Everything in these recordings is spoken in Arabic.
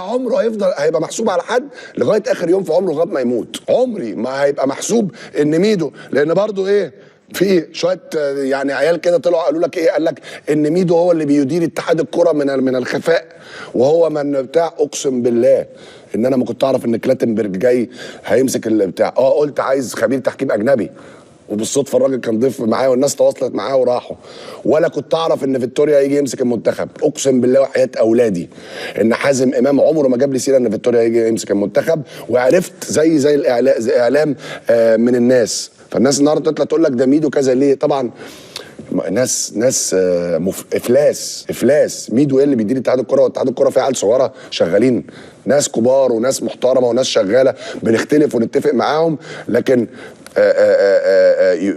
عمره هيبقى محسوب على حد لغايه اخر يوم في عمره لغايه ما يموت. عمري ما هيبقى محسوب ان ميدو، لان برضو ايه، في شويه يعني عيال كده طلعوا قالوا لك ايه، قال لك ان ميدو هو اللي بيدير اتحاد الكره من الخفاء، وهو من بتاع. اقسم بالله ان انا ما كنت اعرف ان كلاتنبرج جاي هيمسك البتاع. قلت عايز خبير تحكيم اجنبي، وبالصدفه الراجل كان ضيف معايا والناس تواصلت معاه وراحوا. ولا كنت اعرف ان فيكتوريا يجي يمسك المنتخب. اقسم بالله وحياه اولادي ان حازم امام عمره ما جاب لي سيره ان فيكتوريا يجي يمسك المنتخب. وعرفت زي الاعلام من الناس. فالناس النهارده تطلع تقول لك ده ميدو كذا ليه؟ طبعا ناس افلاس. ميدو ايه اللي بيدير اتحاد الكره؟ واتحاد الكره فيه عيال صغيره شغالين، ناس كبار وناس محترمه وناس شغاله بنختلف ونتفق معاهم، لكن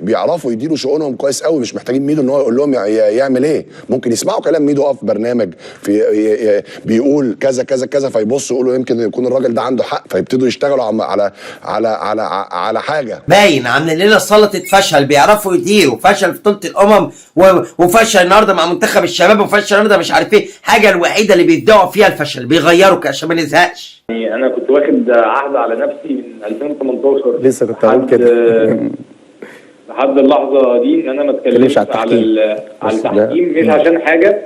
بيعرفوا يديروا شؤونهم كويس قوي. مش محتاجين ميدو ان هو يقول لهم يعمل ايه. ممكن يسمعوا كلام ميدو في برنامج بيقول كذا كذا كذا، فيبصوا يقولوا يمكن يكون الراجل ده عنده حق، فيبتدوا يشتغلوا على حاجه. باين عاملين لنا سلطه فشل، بيعرفوا يديروا. فشل في بطوله الامم وفشل النهارده مع منتخب الشباب، وفشل النهارده مش عارف ايه. حاجه الوحيده اللي بيبدعوا فيها الفشل، بيغيروا عشان ما نزهقش. يعني انا كنت واخد عهد على نفسي من 2018 لسه كنت هقول كده لحد اللحظه دي ان انا ما اتكلمش على التحكيم، مش عشان حاجه،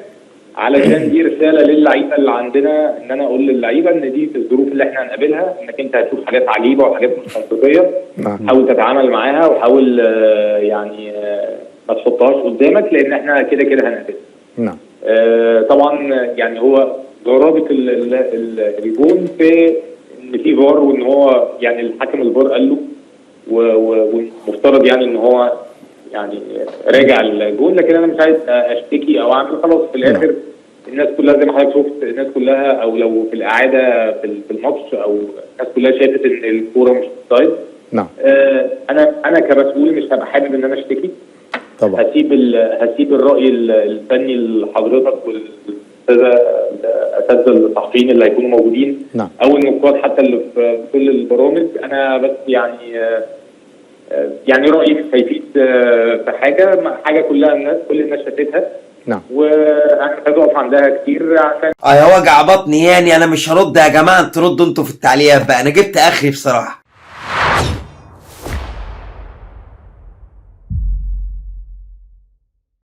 علشان دي رساله للعيبه اللي عندنا، ان انا اقول للعيبه ان دي الظروف اللي احنا هنقابلها، انك انت هتشوف حاجات عجيبه وحاجات مش منطقيه. حاول تتعامل معاها وحاول يعني ما تحطهاش قدامك، لان احنا كده كده هنقابلها. نعم. طبعا يعني هو غرابه الجون في ان في فار، وان هو يعني الحكم الفار قال له ومفترض يعني ان هو يعني راجع الجون، لكن انا مش عايز اشتكي او اعمل. خلاص في الاخر الناس كلها زي ما حضرتك شفت، الناس كلها او لو في الاعاده في الماتش، او الناس كلها شافت ان الكوره مش اوفسايد. نعم. انا كمسؤول مش هبقى حابب ان انا اشتكي. طبعا هسيب الراي الفني لحضرتك والاساتذه الصحفيين اللي هيكونوا موجودين. نعم. او النقاد حتى اللي في كل البرامج. انا بس يعني رايي مش هيفيد في حاجه كل الناس شافتها. نعم. وانا مش هقف عندها كتير عشان يا وجع بطني يعني. انا مش هرد يا جماعه، انتوا ردوا انتوا في التعليقات بقى. انا جبت اخري بصراحه.